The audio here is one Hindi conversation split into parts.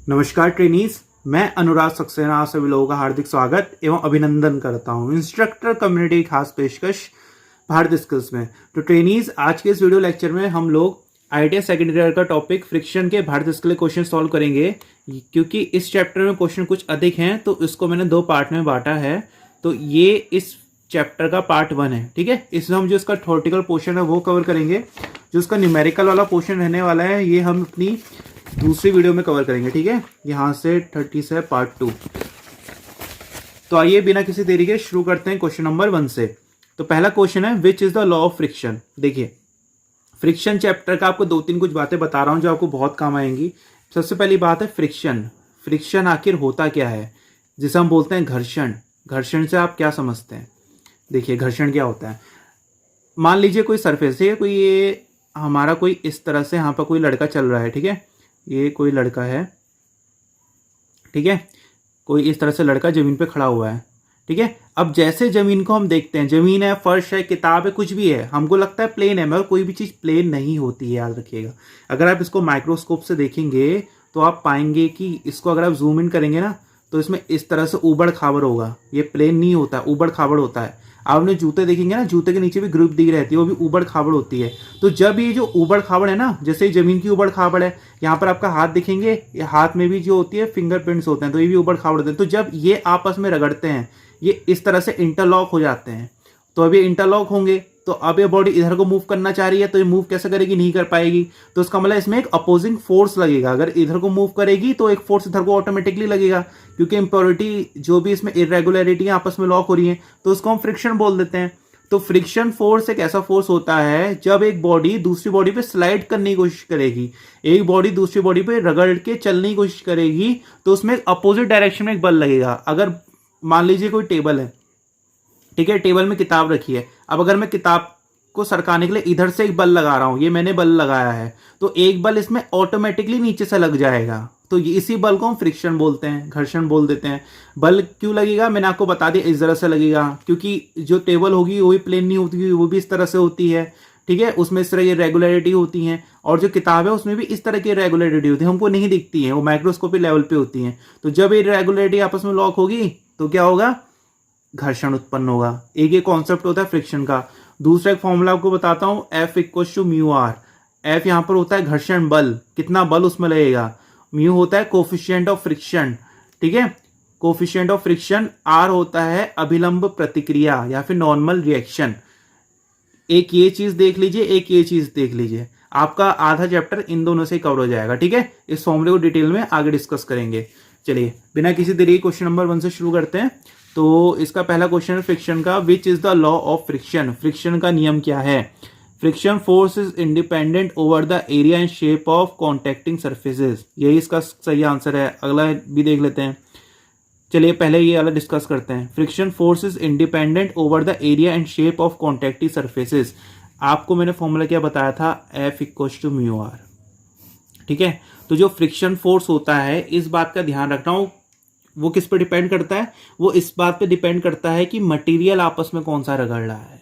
नमस्कार ट्रेनीज, मैं अनुराग सक्सेना आप सभी लोगों का हार्दिक स्वागत एवं अभिनंदन करता हूं इंस्ट्रक्टर कम्युनिटी खास पेशकश भारत स्किल्स में। तो ट्रेनीज, आज के इस वीडियो लेक्चर में हम लोग आईटीआई सेकेंड ईयर का टॉपिक फ्रिक्शन के भारत स्किल क्वेश्चन सॉल्व करेंगे। क्योंकि इस चैप्टर में क्वेश्चन कुछ अधिक हैं तो इसको मैंने दो पार्ट में बांटा है। तो ये इस चैप्टर का पार्ट 1 है, ठीक है। इसमें हम जो इसका थ्योरेटिकल पोर्शन है वो कवर करेंगे। जो इसका न्यूमेरिकल वाला पोर्शन रहने वाला है ये हम अपनी दूसरी वीडियो में कवर करेंगे, ठीक है। यहाँ से 30 से पार्ट 2। तो आइए बिना किसी देरी के शुरू करते हैं क्वेश्चन नंबर 1 से। तो पहला क्वेश्चन है which is the law of friction. देखिए, फ्रिक्शन चैप्टर का आपको 2-3 कुछ बातें बता रहा हूं जो आपको बहुत काम आएंगी। सबसे पहली बात है फ्रिक्शन। फ्रिक्शन आखिर होता क्या है, जिसे हम बोलते हैं घर्षण। घर्षण से आप क्या समझते हैं? देखिए, घर्षण क्या होता है। मान लीजिए कोई सरफेस है, कोई ये हमारा कोई इस तरह से यहाँ पर कोई लड़का चल रहा है, ठीक है। ये कोई लड़का है, ठीक है। कोई इस तरह से लड़का जमीन पे खड़ा हुआ है, ठीक है। अब जैसे जमीन को हम देखते हैं, जमीन है, फर्श है, किताब है, कुछ भी है, हमको लगता है प्लेन है, मगर कोई भी चीज़ प्लेन नहीं होती है, याद रखिएगा। अगर आप इसको माइक्रोस्कोप से देखेंगे तो आप पाएंगे कि इसको अगर आप जूम इन करेंगे ना तो इसमें इस तरह से ऊबड़ खाबड़ होगा। ये प्लेन नहीं होता, ऊबड़ खाबड़ होता है। आपने जूते देखेंगे ना, जूते के नीचे भी ग्रिप दी रहती है, वो भी ऊबड़ खाबड़ होती है। तो जब ये जो ऊबड़ खाबड़ है ना, जैसे जमीन की ऊबड़ खाबड़ है, यहाँ पर आपका हाथ दिखेंगे, ये हाथ में भी जो होती है फिंगरप्रिंट्स होते हैं, तो ये भी ऊबड़ खाबड़ होते हैं। तो जब ये आपस में रगड़ते हैं, ये इस तरह से इंटरलॉक हो जाते हैं। तो अब ये इंटरलॉक होंगे तो अब ये बॉडी इधर को मूव करना चाह रही है, तो ये मूव कैसे करेगी? नहीं कर पाएगी। तो इसका मतलब इसमें एक अपोजिंग फोर्स लगेगा। अगर इधर को मूव करेगी तो एक फोर्स इधर को ऑटोमेटिकली लगेगा, क्योंकि इंप्योरिटी जो भी इसमें इरेगुलरिटी आपस में लॉक हो रही है, तो उसको हम फ्रिक्शन बोल देते हैं। तो फ्रिक्शन फोर्स एक ऐसा फोर्स होता है जब एक बॉडी दूसरी बॉडी पे स्लाइड करने की कोशिश करेगी, एक बॉडी दूसरी बॉडी पे रगड़ के चलने की कोशिश करेगी, तो उसमें अपोजिट डायरेक्शन में एक बल लगेगा। अगर मान लीजिए कोई टेबल है, ठीक है, टेबल में किताब रखी है। अब अगर मैं किताब को सरकाने के लिए इधर से एक बल लगा रहा हूं, ये मैंने बल लगाया है, तो एक बल इसमें ऑटोमेटिकली नीचे से लग जाएगा। तो इसी बल को हम फ्रिक्शन बोलते हैं, घर्षण बोल देते हैं। बल क्यों लगेगा मैंने आपको बता दिया, इस तरह से लगेगा क्योंकि जो टेबल होगी वो भी प्लेन नहीं होती, वो भी इस तरह से होती है, ठीक है। उसमें इस तरह की रेगुलरिटी होती है, और जो किताब है उसमें भी इस तरह की रेगुलरिटी होती है, हमको नहीं दिखती है, वो माइक्रोस्कोपिक लेवल पे होती है। तो जब ये रेगुलरिटी आपस में लॉक होगी तो क्या होगा? घर्षण उत्पन्न होगा। एक ये कॉन्सेप्ट होता है फ्रिक्शन का। दूसरा एक फॉर्मूला आपको बताता हूं, F equal to mu R. F यहां पर होता है घर्षण बल, कितना बल उसमें लगेगा। म्यू होता है कोफिशिएंट ऑफ फ्रिक्शन, ठीक है, कोफिशिएंट ऑफ फ्रिक्शन। आर होता है अभिलंब प्रतिक्रिया या फिर नॉर्मल रिएक्शन। एक ये चीज देख लीजिए, एक ये चीज देख लीजिए, आपका आधा चैप्टर इन दोनों से कवर हो जाएगा, ठीक है। इस फॉर्मूले को डिटेल में आगे डिस्कस करेंगे। चलिए बिना किसी देरी क्वेश्चन नंबर 1 से शुरू करते हैं। तो इसका पहला क्वेश्चन है फ्रिक्शन का, विच is the law of friction. Friction का नियम क्या है? Friction force is independent over the area and shape of contacting surfaces. यही इसका सही आंसर है। अगला भी देख लेते हैं। चलिए पहले ये वाला डिस्कस करते हैं। Friction force is independent over the area and shape of contacting surfaces. आपको मैंने फॉर्मूला क्या बताया था? F equal to mu R, ठीक है। तो जो फ्रिक्शन फोर्स होता है, इस बात का ध्यान रखना हो, वो किस पे डिपेंड करता है? वो इस बात पे डिपेंड करता है कि मटेरियल आपस में कौन सा रगड़ रहा है,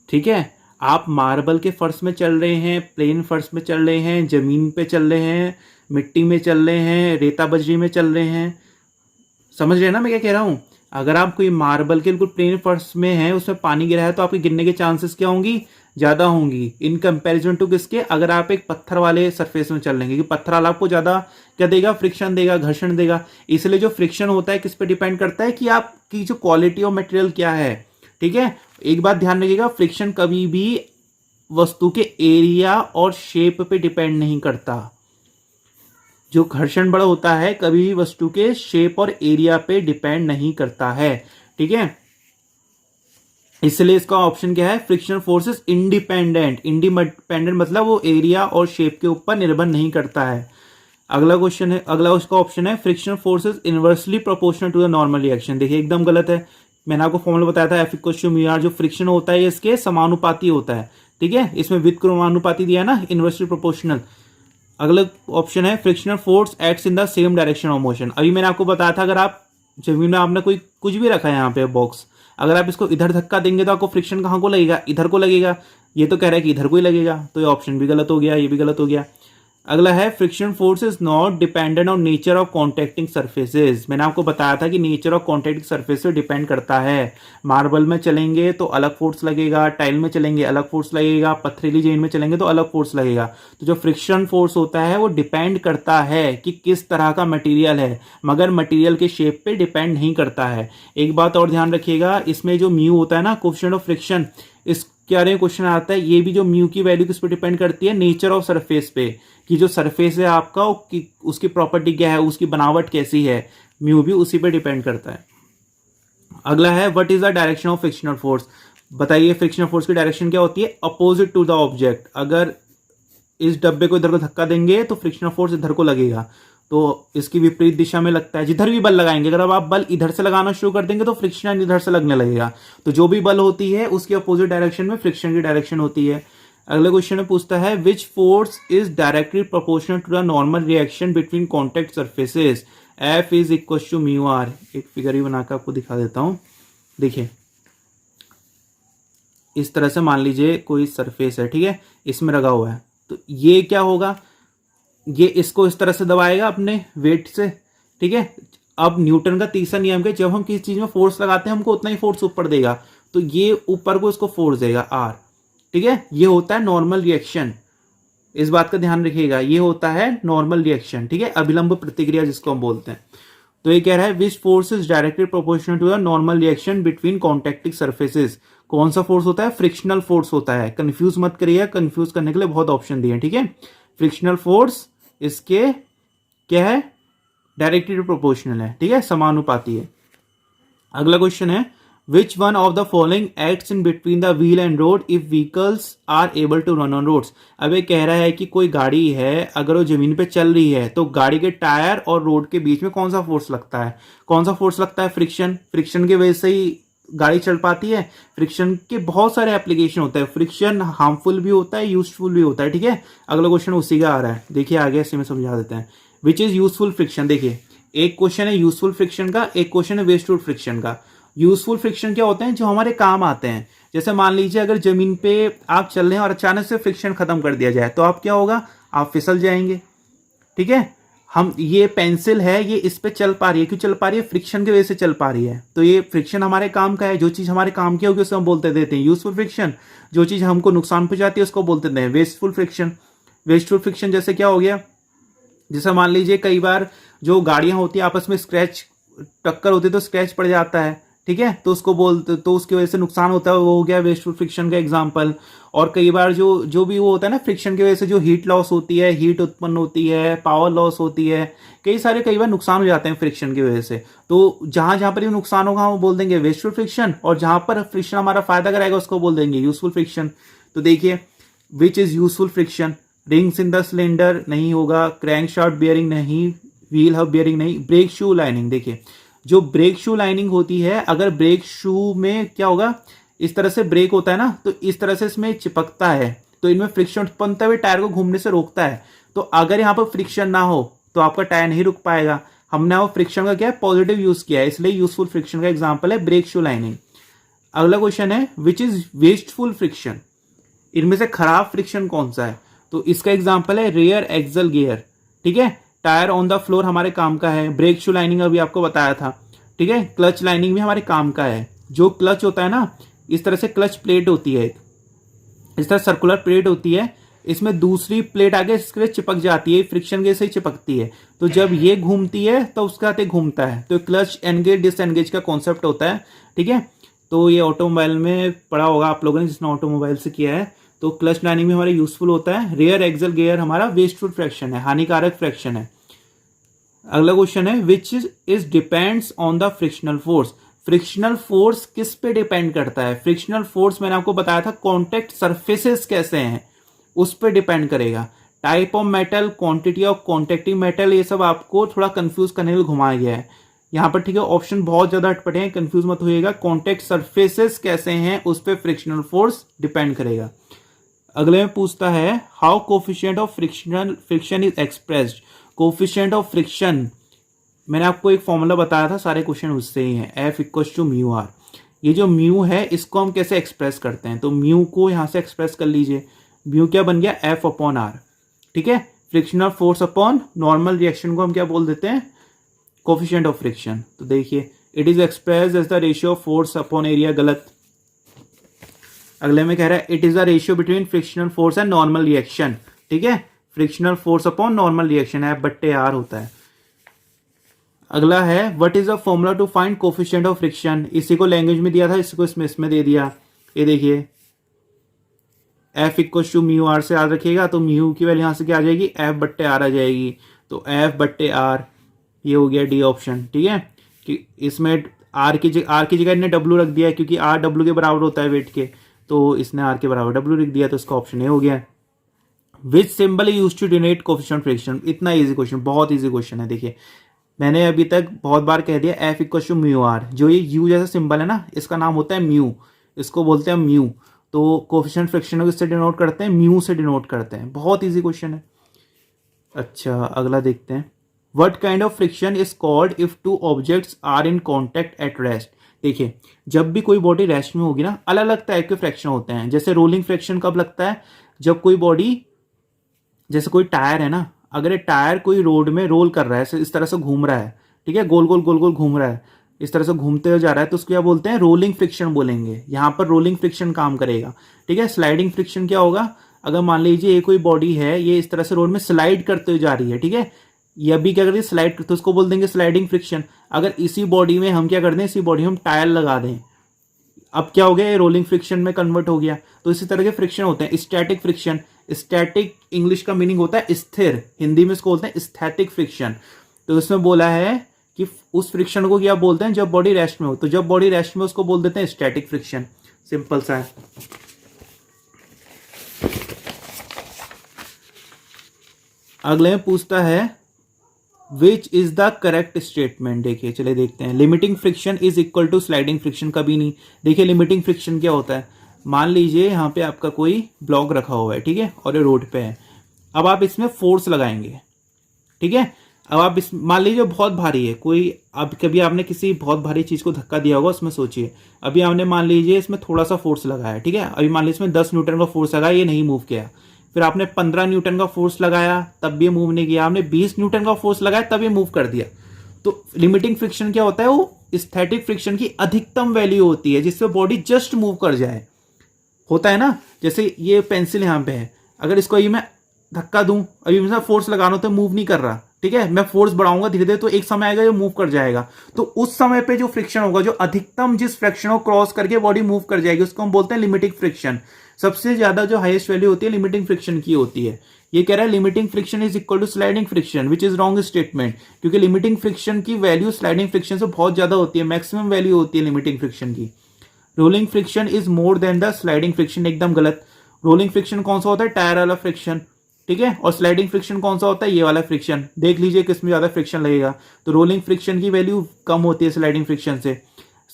ठीक है। आप मार्बल के फर्श में चल रहे हैं, प्लेन फर्श में चल रहे हैं, जमीन पे चल रहे हैं, मिट्टी में चल रहे हैं, रेता बजरी में चल रहे हैं, समझ रहे हैं ना मैं क्या कह रहा हूं? अगर आप कोई मार्बल के बिल्कुल प्लेन फर्श में है, उसमें पानी गिरा है, तो आपके गिरने के चांसेस क्या होंगी? ज्यादा होंगी इन कंपैरिजन टू किसके? अगर आप एक पत्थर वाले सरफेस में चल रहे हैं, क्योंकि पत्थर वाला आपको ज्यादा क्या देगा? फ्रिक्शन देगा, घर्षण देगा। इसलिए जो फ्रिक्शन होता है किस पे डिपेंड करता है कि आपकी जो क्वालिटी ऑफ मटेरियल क्या है, ठीक है। एक बात ध्यान रखिएगा, फ्रिक्शन कभी भी वस्तु के एरिया और शेप पे डिपेंड नहीं करता। जो घर्षण बल होता है कभी भी वस्तु के शेप और एरिया पे डिपेंड नहीं करता है, ठीक है। इसलिए इसका ऑप्शन क्या है? Friction forces independent. इंडिपेंडेंट मतलब वो एरिया और शेप के ऊपर निर्भर नहीं करता है। अगला क्वेश्चन है, अगला उसका ऑप्शन है friction forces inversely proportional to the normal reaction. देखिए एकदम गलत है। मैंने आपको फॉर्मूला बताया था F equal to mu R. जो फ्रिक्शन होता है इसके समानुपाती होता है, ठीक है। इसमें व्युत्क्रमानुपाती दिया है ना, इनवर्सली प्रोपोर्शनल। अगला ऑप्शन है frictional force acts in the same direction of motion. अभी मैंने आपको बताया था, अगर आप जमीन में आपने कोई कुछ भी रखा है यहाँ पे बॉक्स, अगर आप इसको इधर धक्का देंगे तो आपको फ्रिक्शन कहाँ को लगेगा? इधर को लगेगा। ये तो कह रहा है कि इधर को ही लगेगा, तो ये ऑप्शन भी गलत हो गया, ये भी गलत हो गया। अगला है friction force is not dependent on nature of contacting surfaces. मैंने आपको बताया था कि नेचर ऑफ कॉन्टेक्टिंग सर्फेस से डिपेंड करता है। मार्बल में चलेंगे तो अलग फोर्स लगेगा, टाइल में चलेंगे अलग फोर्स लगेगा, पथरीली जेन में चलेंगे तो अलग फोर्स लगेगा। तो जो फ्रिक्शन फोर्स होता है वो डिपेंड करता है कि किस तरह का मटेरियल है, मगर मटेरियल के शेप पे डिपेंड नहीं करता है। एक बात और ध्यान रखिएगा, इसमें जो म्यू होता है ना, कोएफिशिएंट ऑफ फ्रिक्शन, इस क्या रहे क्वेश्चन आता है, ये भी जो म्यू की वैल्यू किस पे डिपेंड करती है, नेचर ऑफ सरफेस पे, कि जो सरफेस है आपका उसकी प्रॉपर्टी क्या है, उसकी बनावट कैसी है, म्यू भी उसी पे डिपेंड करता है। अगला है what is the direction of frictional force. बताइए फ्रिक्शनल फोर्स की डायरेक्शन क्या होती है, अपोजिट टू द ऑब्जेक्ट। अगर इस डब्बे को इधर को धक्का देंगे तो फ्रिक्शनल फोर्स इधर को लगेगा, तो इसकी विपरीत दिशा में लगता है। जिधर भी बल लगाएंगे, अगर अब आप बल इधर से लगाना शुरू कर देंगे तो फ्रिक्शन इधर से लगने लगेगा। तो जो भी बल होती है उसकी अपोजिट डायरेक्शन में फ्रिक्शन की डायरेक्शन होती है। अगले क्वेश्चन में पूछता है which force is directly proportional to the normal reaction between contact surfaces, F is equal to mu R. एक फिगर ही बनाकर आपको दिखा देता हूं। देखिए इस तरह से मान लीजिए कोई सरफेस है, ठीक है, इसमें लगा हुआ है, तो ये क्या होगा, ये इसको इस तरह से दबाएगा अपने वेट से, ठीक है। अब न्यूटन का तीसरा नियम है, जब हम किसी चीज में फोर्स लगाते हैं हमको उतना ही फोर्स ऊपर देगा, तो ये ऊपर को इसको फोर्स देगा आर, ठीक है। ये होता है नॉर्मल रिएक्शन, इस बात का ध्यान रखिएगा, ये होता है नॉर्मल रिएक्शन, ठीक है, अभिलंब प्रतिक्रिया जिसको हम बोलते हैं। तो ये कह रहा है which force is directly proportional to the normal reaction between contacting surfaces. कौन सा फोर्स होता है, फ्रिक्शनल फोर्स होता है। कंफ्यूज मत करिएगा, कंफ्यूज करने के लिए बहुत ऑप्शन दिए हैं, ठीक है। फ्रिक्शनल फोर्स इसके क्या है, डायरेक्टली प्रोपोर्शनल है, ठीक है, समानुपाती है। अगला क्वेश्चन है which one of the following acts in between the wheel and road if vehicles are able to run on roads. अब ये कह रहा है कि कोई गाड़ी है, अगर वो जमीन पे चल रही है तो गाड़ी के टायर और रोड के बीच में कौन सा फोर्स लगता है, कौन सा फोर्स लगता है, फ्रिक्शन। फ्रिक्शन की वजह से ही गाड़ी चल पाती है। फ्रिक्शन के बहुत सारे एप्लीकेशन होते हैं, फ्रिक्शन हार्मफुल भी होता है, यूजफुल भी होता है, ठीक है। अगला क्वेश्चन उसी का आ रहा है, देखिए आगे इसे में समझा देते हैं। Which is useful friction. देखिए एक क्वेश्चन है यूजफुल फ्रिक्शन का, एक क्वेश्चन है वेस्टफुल फ्रिक्शन का। यूजफुल फ्रिक्शन क्या होते हैं, जो हमारे काम आते हैं। जैसे मान लीजिए अगर जमीन पे आप चल रहे हैं और अचानक से फ्रिक्शन खत्म कर दिया जाए तो आप क्या होगा, आप फिसल जाएंगे, ठीक है। हम ये पेंसिल है, ये इस पे चल पा रही है, क्यों चल पा रही है, फ्रिक्शन की वजह से चल पा रही है। तो ये फ्रिक्शन हमारे काम का है, जो चीज हमारे काम की होगी उसे हम बोलते देते हैं यूजफुल फ्रिक्शन। जो चीज हमको नुकसान पहुंचाती है उसको बोलते हैं वेस्टफुल फ्रिक्शन। वेस्टफुल फ्रिक्शन जैसे क्या हो गया, जैसे मान लीजिए कई बार जो गाड़ियां होती है आपस में स्क्रैच, टक्कर होती है तो स्क्रैच पड़ जाता है, ठीक है, तो उसको बोलते, तो उसकी वजह से नुकसान होता है, वो हो गया वेस्टफुल फ्रिक्शन का एग्जांपल। और कई बार जो भी वो होता है ना, फ्रिक्शन की वजह से जो हीट लॉस होती है, हीट उत्पन्न होती है, पावर लॉस होती है, कई बार नुकसान हो जाते हैं फ्रिक्शन की वजह से। तो जहां जहां पर भी नुकसान होगा हम बोल देंगे वेस्टफुल फ्रिक्शन, और जहां पर फ्रिक्शन हमारा फायदा कराएगा उसको बोल देंगे यूजफुल फ्रिक्शन। तो देखिए which is useful friction, rings in the cylinder नहीं होगा, क्रैंक शाफ्ट बियरिंग नहीं, व्हील हब बियरिंग नहीं, ब्रेक शू लाइनिंग। देखिए जो ब्रेक शू लाइनिंग होती है, अगर ब्रेक शू में क्या होगा, इस तरह से ब्रेक होता है ना, तो इस तरह से इसमें चिपकता है, तो इनमें फ्रिक्शन उत्पन्न होता है, टायर को घूमने से रोकता है। तो अगर यहाँ पर फ्रिक्शन ना हो तो आपका टायर नहीं रुक पाएगा। हमने वो फ्रिक्शन का क्या है, पॉजिटिव यूज किया है, इसलिए यूजफुल फ्रिक्शन का एग्जाम्पल है ब्रेक शू लाइनिंग। अगला क्वेश्चन है विच इज वेस्टफुल फ्रिक्शन। इनमें से खराब फ्रिक्शन कौन सा है, तो इसका एग्जाम्पल है रेयर एक्सल गियर, ठीक है। टायर ऑन द फ्लोर हमारे काम का है, ब्रेक शू लाइनिंग अभी आपको बताया था, ठीक है। क्लच लाइनिंग भी हमारे काम का है। जो क्लच होता है ना, इस तरह से क्लच प्लेट होती है, इस तरह सर्कुलर प्लेट होती है, इसमें दूसरी प्लेट आगे इसके चिपक जाती है, फ्रिक्शन के से ही चिपकती है। तो जब ये घूमती है तो उसका हाथ घूमता है, तो क्लच एनगेज डिसएनगेज का कॉन्सेप्ट होता है, ठीक है। तो ये ऑटोमोबाइल में पढ़ा होगा आप लोगों ने जिसने ऑटोमोबाइल से किया है। तो क्लच लाइनिंग में हमारा यूजफुल होता है, रेयर एक्सल गियर हमारा वेस्टफुल फ्रैक्शन है, हानिकारक फ्रैक्शन है। अगला क्वेश्चन है which is depends on the frictional force. Frictional force किस पे डिपेंड करता है, फ्रिक्शनल फोर्स मैंने आपको बताया था कॉन्टेक्ट सरफेसेस कैसे हैं उस पर डिपेंड करेगा। Type of metal, quantity of contacting metal, ये सब आपको थोड़ा कंफ्यूज करने के लिए घुमाया गया है यहाँ पर, ठीक है। ऑप्शन बहुत ज्यादा अटपटे हैं, कंफ्यूज मत होइएगा। कॉन्टेक्ट सरफेसेस कैसे हैं उस पर फ्रिक्शनल फोर्स डिपेंड करेगा। अगले में पूछता है how coefficient of friction is expressed. Coefficient of friction मैंने आपको एक फॉर्मूला बताया था, सारे क्वेश्चन उससे ही हैं, F equal to mu R. ये जो म्यू है इसको हम कैसे एक्सप्रेस करते हैं, तो म्यू को यहां से एक्सप्रेस कर लीजिए, म्यू क्या बन गया, एफ अपॉन आर, ठीक है। Frictional force upon normal reaction को हम क्या बोल देते हैं, कोफिशिएंट ऑफ फ्रिक्शन। तो देखिए it is expressed as the ratio of force upon area, गलत। अगले में कह रहा है it is the ratio between frictional force and normal reaction, ठीक है, frictional force upon normal reaction है बट्टे आर होता है। अगला है what is the formula to find coefficient of friction, इसी को लैंग्वेज में दिया था, इसी को इसमें दे दिया। ये देखिए F equal to mu R से याद रखिएगा, तो म्यू की वैल्यू यहाँ से क्या आ जाएगी, एफ बट्टे आर आ जाएगी, तो एफ बट्टे आर, ये हो गया डी ऑप्शन, ठीक है। कि इसमें आर की जगह इन्हें डब्ल्यू रख दिया है, क्योंकि आर डब्ल्यू के बराबर होता है वेट के, तो इसने आर के बराबर डब्ल्यू लिख दिया, तो इसका ऑप्शन ए हो गया। Which symbol use to denote coefficient friction, इतना इजी क्वेश्चन, बहुत इजी क्वेश्चन है। देखिए मैंने अभी तक बहुत बार कह दिया F equal to mu R, जो ये यू जैसा सिंबल है ना, इसका नाम होता है म्यू, इसको बोलते हैं म्यू। तो कोफिशिएंट फ्रिक्शन को किससे डिनोट करते हैं, म्यू से डिनोट करते हैं, बहुत इजी क्वेश्चन है। अच्छा अगला देखते हैं, what kind of friction is called if two objects are in contact at rest. देखिए जब भी कोई बॉडी रेस्ट में होगी ना, अलग अलग टाइप के फ्रिक्शन होते हैं। जैसे रोलिंग फ्रिक्शन कब लगता है, जब कोई बॉडी, जैसे कोई टायर है ना, अगर ये टायर कोई रोड में रोल कर रहा है, इस तरह से घूम रहा है, ठीक है, गोल गोल गोल गोल घूम रहा है, इस तरह से घूमते हुए जा रहा है, तो उसको क्या बोलते हैं, रोलिंग फ्रिक्शन बोलेंगे। यहाँ पर रोलिंग फ्रिक्शन काम करेगा, ठीक है। स्लाइडिंग फ्रिक्शन क्या होगा, अगर मान लीजिए ये कोई बॉडी है, ये इस तरह से रोड में स्लाइड करते हुए जा रही है, ठीक है, ये अभी क्या कर रही है, स्लाइड, तो उसको बोल देंगे स्लाइडिंग फ्रिक्शन। अगर इसी बॉडी में हम क्या कर दें, इसी बॉडी में हम टायर लगा दें, अब क्या हो गया, ये रोलिंग फ्रिक्शन में कन्वर्ट हो गया। तो इसी तरह के फ्रिक्शन होते हैं। स्टैटिक फ्रिक्शन, स्टैटिक इंग्लिश का मीनिंग होता है स्थिर, हिंदी में इसको बोलते हैं स्थैतिक फ्रिक्शन। तो इसमें बोला है कि उस फ्रिक्शन को क्या बोलते हैं, जब बॉडी रेस्ट में हो, तो जब बॉडी रेस्ट में उसको बोल देते हैं स्टैटिक फ्रिक्शन, सिंपल सा है। अगले में पूछता है which is the correct statement. देखिए चले देखते हैं, limiting friction is equal to sliding friction, कभी नहीं। देखिए लिमिटिंग फ्रिक्शन क्या होता है, मान लीजिए यहाँ पे आपका कोई ब्लॉक रखा हुआ है, ठीक है, और ये रोड पे है, अब आप इसमें फोर्स लगाएंगे, ठीक है। अब आप इस, मान लीजिए बहुत भारी है कोई, अब कभी आपने किसी बहुत भारी चीज को धक्का दिया होगा, उसमें सोचिए, अभी आपने मान लीजिए इसमें थोड़ा सा फोर्स लगाया, ठीक है, अभी मान लीजिए इसमें 10 न्यूटन का फोर्स लगाया, ये नहीं मूव किया, फिर आपने 15 न्यूटन का फोर्स लगाया, तब भी मूव नहीं किया, आपने 20 न्यूटन का फोर्स लगाया, तब ये मूव कर दिया। तो लिमिटिंग फ्रिक्शन क्या होता है, वो स्थैतिक फ्रिक्शन की अधिकतम वैल्यू होती है, जिससे बॉडी जस्ट मूव कर जाए, होता है ना। जैसे ये पेंसिल यहाँ पे है, अगर इसको ये मैं धक्का दूं, अभी मैं फोर्स लगा रहा हूं तो मूव नहीं कर रहा, ठीक है, मैं फोर्स बढ़ाऊंगा धीरे धीरे, तो एक समय आएगा ये मूव कर जाएगा। तो उस समय पे जो फ्रिक्शन होगा, जो अधिकतम जिस फ्रिक्शन को क्रॉस करके बॉडी मूव कर जाएगी, उसको हम बोलते हैं लिमिटिंग फ्रिक्शन। सबसे ज्यादा जो हाईएस्ट वैल्यू होती है लिमिटिंग फ्रिक्शन की होती है। ये कह रहा है limiting friction is equal to sliding friction, which is wrong statement, क्योंकि लिमिटिंग फ्रिक्शन की वैल्यू स्लाइडिंग फ्रिक्शन से बहुत ज्यादा होती है, मैक्सिमम वैल्यू होती है लिमिटिंग फ्रिक्शन की। Rolling friction is more than the sliding friction, एकदम गलत। रोलिंग फ्रिक्शन कौन सा होता है, टायर वाला फ्रिक्शन, ठीक है, और स्लाइडिंग फ्रिक्शन कौन सा होता है, ये वाला फ्रिक्शन। देख लीजिए किसमें ज्यादा फ्रिक्शन लगेगा, तो रोलिंग फ्रिक्शन की वैल्यू कम होती है स्लाइडिंग फ्रिक्शन से।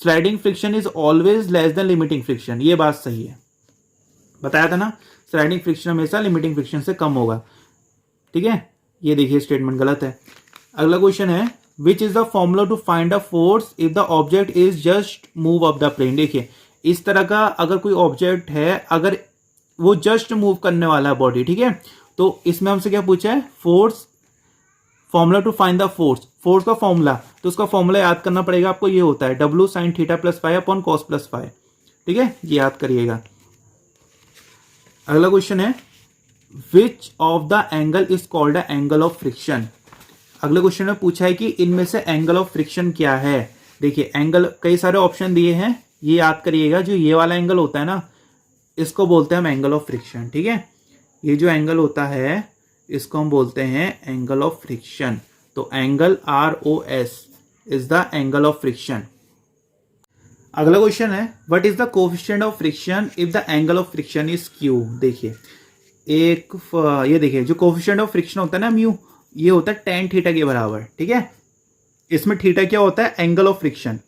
Sliding friction is always less than limiting friction, ये बात सही है, बताया था ना, स्लाइडिंग फ्रिक्शन हमेशा लिमिटिंग फ्रिक्शन से कम होगा, ठीक है। ये देखिए स्टेटमेंट गलत है। अगला क्वेश्चन है which is the formula to find a force if the object is just move up the plane. देखिए इस तरह का अगर कोई ऑब्जेक्ट है, अगर वो जस्ट मूव करने वाला है बॉडी, ठीक है, तो इसमें हमसे क्या पूछा है, force, formula to find the force, force का फॉर्मूला, तो उसका फॉर्मूला याद करना पड़ेगा आपको, ये होता है W sin theta plus five upon cos plus five, ठीक है, ये याद करिएगा। अगला क्वेश्चन है which of the angle is called the angle of friction. अगले क्वेश्चन में पूछा है कि इनमें से एंगल ऑफ फ्रिक्शन क्या है। देखिए एंगल कई सारे ऑप्शन दिए हैं, ये याद करिएगा, जो ये वाला एंगल होता है ना, इसको बोलते हैं हम एंगल ऑफ फ्रिक्शन, ठीक है। ये जो एंगल होता है इसको हम बोलते हैं एंगल ऑफ फ्रिक्शन। तो angle ROS is the angle of friction. अगला क्वेश्चन है what is the coefficient of friction if the angle of friction is Q। देखिए ये देखिए जो कोएफिशिएंट ऑफ फ्रिक्शन होता है ना म्यू, ये होता है tan थीटा के बराबर, ठीक है। इसमें थीटा क्या होता है, एंगल ऑफ फ्रिक्शन।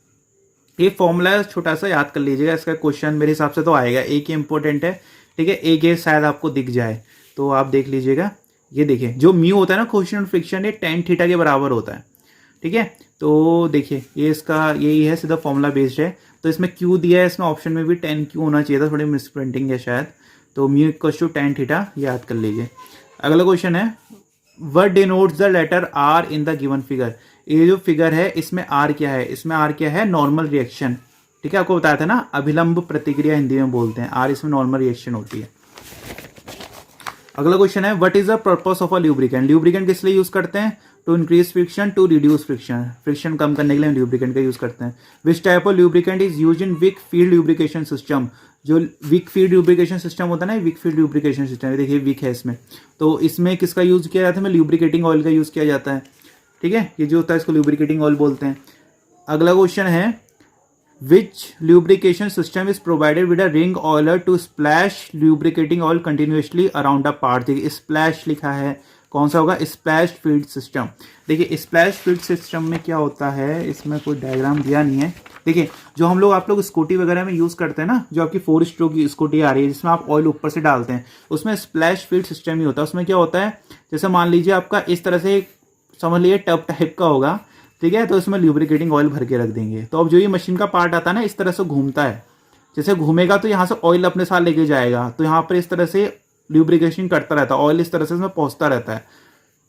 ये फॉर्मूला छोटा सा याद कर लीजिएगा, इसका क्वेश्चन मेरे हिसाब से तो आएगा, एक ही इंपॉर्टेंट है, ठीक है, एक ये शायद आपको दिख जाए तो आप देख लीजिएगा। ये देखिए जो म्यू होता है ना कोएफिशिएंट ऑफ फ्रिक्शन, ये tan थीटा के बराबर होता है, ठीक है। तो देखिए ये इसका यही है, सीधा फॉर्मूला बेस्ड है। तो इसमें Q दिया है, इसमें ऑप्शन में भी tan Q होना चाहिए था, थोड़ी मिसप्रिंटिंग है शायद। तो mu equal to tan theta याद कर लीजिए। अगला क्वेश्चन है what denotes the letter R in the given figure. ये जो फिगर है इसमें आर क्या है, इसमें आर क्या है, नॉर्मल रिएक्शन। ठीक है, आपको बताया था ना, अभिलंब प्रतिक्रिया हिंदी में बोलते हैं, आर इसमें नॉर्मल रिएक्शन होती है। अगला क्वेश्चन है what is the purpose of a lubricant. Lubricant किस लिए यूज करते हैं, to increase friction, to reduce friction, friction कम करने के लिए हम ल्यूब्रिकेंट का यूज करते हैं। Which type of lubricant is used in wick field lubrication system. जो विक फील्ड ल्यूब्रिकेशन सिस्टम होता है ना, विक फील्ड ल्यूब्रिकेशन सिस्टम, देखिए विक है इसमें, तो इसमें किसका यूज किया जाता है, ल्यूब्रिकेटिंग ऑयल का यूज किया जाता है। ठीक है, ये जो होता है इसको ल्यूब्रिकेटिंग ऑयल बोलते हैं। अगला क्वेश्चन है which lubrication system is provided with a ring oiler to splash lubricating oil continuously around a part। देखिए splash लिखा है, कौन सा होगा, स्प्लैश फील्ड सिस्टम। देखिए स्प्लैश फील्ड सिस्टम में क्या होता है, इसमें कोई डायग्राम दिया नहीं है। देखिए जो हम लोग आप लोग स्कूटी वगैरह में यूज करते हैं ना, जो आपकी 4 स्ट्रोक की स्कूटी आ रही है जिसमें आप ऑयल ऊपर से डालते हैं, उसमें स्प्लैश फील्ड सिस्टम ही होता है। उसमें क्या होता है, जैसे मान लीजिए आपका इस तरह से समझ लीजिए टब टाइप का होगा, ठीक है, तो इसमें ल्यूब्रिकेटिंग ऑयल भर के रख देंगे। तो अब जो ये मशीन का पार्ट आता है ना, इस तरह से घूमता है, जैसे घूमेगा तो यहाँ से ऑयल अपने साथ लेके जाएगा, तो यहाँ पर इस तरह से ल्यूब्रिकेशन करता रहता है, ऑयल इस तरह से इसमें पहुंचता रहता है।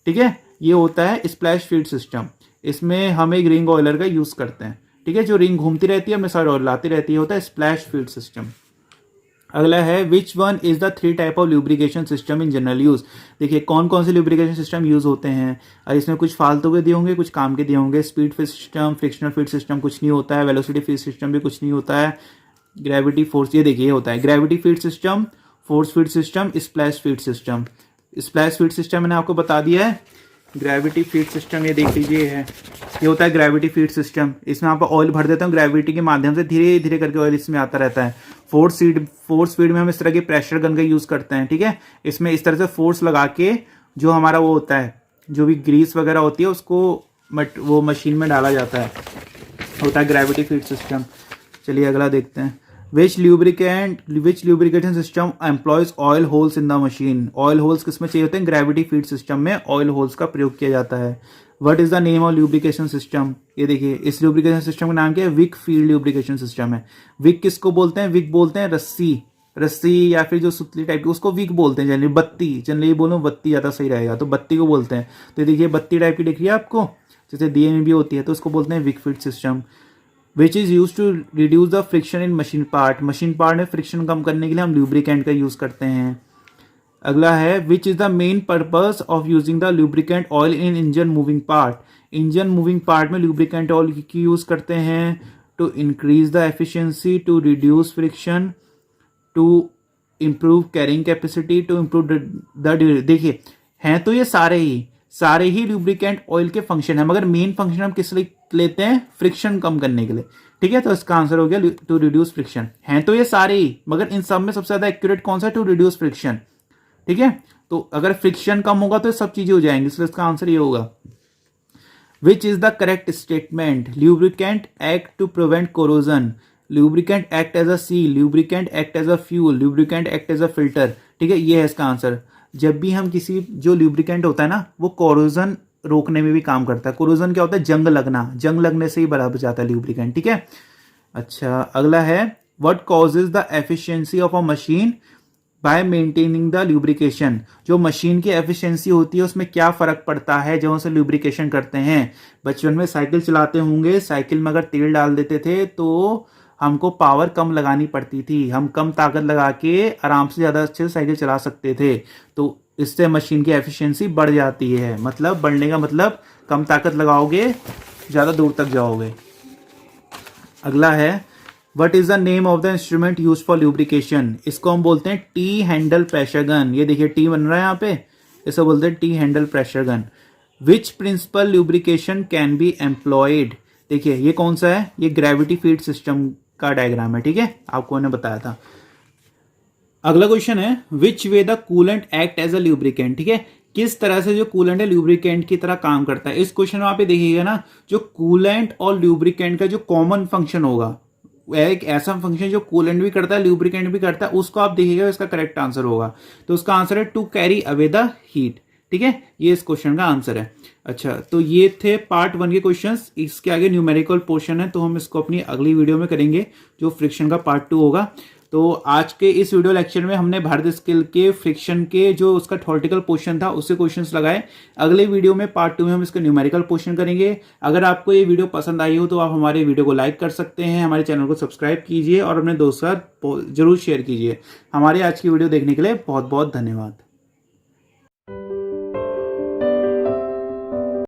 ठीक है, ये होता है स्प्लैश फील्ड सिस्टम। इसमें हम एक रिंग ऑयलर का यूज करते हैं। ठीक है, जो रिंग घूमती रहती है अपने साथ ऑयल लाती रहती है, होता है स्प्लैश फील्ड सिस्टम। अगला है which one is the 3 type of lubrication system in general use. देखिए कौन कौन से ल्यूब्रिकेशन सिस्टम यूज होते हैं, और इसमें कुछ फालतू के दिए होंगे, कुछ काम के दिए होंगे। Speed feed system, frictional feed system कुछ नहीं होता है, वेलोसिटी फीड सिस्टम भी कुछ नहीं होता है, ग्रेविटी फोर्स, ये देखिए होता है gravity feed system, force feed system, splash feed system. Splash feed system मैंने आपको बता दिया है, ग्रेविटी फीड सिस्टम ये देख लीजिए है, ये होता है ग्रेविटी फीड सिस्टम। इसमें आप ऑयल भर देते हैं, ग्रेविटी के माध्यम से धीरे धीरे करके ऑयल इसमें आता रहता है। फोर्स फीड में हम इस तरह की प्रेशर गन का यूज करते हैं। ठीक है, इसमें इस तरह से फोर्स लगा के जो हमारा वो होता है, जो भी ग्रीस वगैरह होती है उसको वो मशीन में डाला जाता है, होता है ग्रेविटी फीड सिस्टम। चलिए अगला देखते हैं, which lubrication system employs oil holes in the machine. Oil holes किसमें चाहिए होते हैं, ग्रेविटी फीड सिस्टम में ऑयल होल्स का प्रयोग किया जाता है। What is the name of lubrication system. ये देखिए इस ल्यूब्रिकेशन सिस्टम का नाम क्या है, विक फील्ड ल्यूब्रिकेशन सिस्टम है। विक किसको बोलते हैं, विक बोलते हैं रस्सी या फिर जो सुतली टाइप की, उसको विक बोलते हैं। जनरली बत्ती, जनरली बोलो बत्ती ज़्यादा सही रहेगा, तो बत्ती को बोलते हैं। तो देखिए बत्ती टाइप की दिख रही है आपको, जैसे दिए में भी होती है, तो उसको बोलते हैं wick field system. Which is use to reduce the friction in machine part. Machine part में फ्रिक्शन कम करने के लिए हम ल्यूब्रिकेंट का यूज़ करते हैं। अगला है which is the main purpose of using the lubricant oil in engine moving part. Engine moving part में ल्यूब्रिकेंट ऑयल की यूज़ करते हैं to increase the efficiency, to reduce friction, to improve carrying capacity, to improve the. देखिए हैं तो ये सारे ही ल्यूब्रिकेंट ऑयल के फंक्शन है, मगर मेन फंक्शन हम किस लिए लेते हैं, फ्रिक्शन कम करने के लिए। ठीक है, तो इसका आंसर हो गया टू रिड्यूस फ्रिक्शन। हैं तो ये सारे ही, मगर इन सब में सबसे ज्यादा एक्यूरेट कौन सा है, टू रिड्यूस फ्रिक्शन। ठीक है, तो अगर फ्रिक्शन कम होगा तो सब चीजें हो जाएंगी, इसलिए इसका आंसर ये होगा। Which is the correct statement, lubricant act to prevent corrosion, lubricant act as a seal, lubricant act as a fuel, lubricant act as a filter. ठीक है, ये है इसका आंसर। जब भी हम किसी जो ल्यूब्रिकेंट होता है ना, वो कोरोजन रोकने में भी काम करता है। कोरोजन क्या होता है, जंग लगने से ही बराबर जाता है ल्यूब्रिकेंट। ठीक है, अच्छा अगला है what causes the efficiency of a machine bye maintaining the lubrication. जो मशीन की एफिशिएंसी होती है उसमें क्या फर्क पड़ता है जब उसे ल्यूब्रिकेशन करते हैं। बचपन में साइकिल चलाते होंगे, साइकिल में अगर तेल डाल देते थे तो हमको पावर कम लगानी पड़ती थी, हम कम ताकत लगा के आराम से ज़्यादा अच्छे से साइकिल चला सकते थे, तो इससे मशीन की एफिशिएंसी बढ़ जाती है। मतलब बढ़ने का मतलब कम ताकत लगाओगे ज़्यादा दूर तक जाओगे। अगला है what is the name of the instrument use for lubrication. इसको हम बोलते हैं टी हैंडल प्रेशर गन। ये देखिए टी बन रहा है यहाँ पे, इसे बोलते हैं T handle pressure gun. Which principle lubrication can be employed. देखिए ये कौन सा है, ये ग्रेविटी फीड सिस्टम का डायग्राम है। ठीक है, आपको मैंने बताया था। अगला क्वेश्चन है which way the coolant act as a lubricant. ठीक है, किस तरह से जो कूलेंट है ल्यूब्रिकेंट की तरह काम करता है। इस क्वेश्चन में आप देखिएगा ना, जो कूलेंट और ल्यूब्रिकेंट का जो कॉमन फंक्शन होगा, एक ऐसा फंक्शन जो कूलेंट भी करता है ल्यूब्रिकेंट भी करता है, उसको आप देखिएगा, इसका करेक्ट आंसर होगा। तो उसका आंसर है to carry away the heat. ठीक है, ये इस क्वेश्चन का आंसर है। अच्छा, तो ये थे पार्ट 1 के क्वेश्चंस। इसके आगे न्यूमेरिकल पोर्शन है, तो हम इसको अपनी अगली वीडियो में करेंगे, जो फ्रिक्शन का पार्ट 2 होगा। तो आज के इस वीडियो लेक्चर में हमने भारतीय स्किल के फ्रिक्शन के जो उसका थ्योरेटिकल पोर्शन था उससे क्वेश्चंस लगाए। अगले वीडियो में पार्ट 2 में हम इसका न्यूमेरिकल पोर्शन करेंगे। अगर आपको ये वीडियो पसंद आई हो तो आप हमारे वीडियो को लाइक कर सकते हैं, हमारे चैनल को सब्सक्राइब कीजिए और अपने दोस्तों के साथ जरूर शेयर कीजिए। हमारे आज की वीडियो देखने के लिए बहुत बहुत धन्यवाद।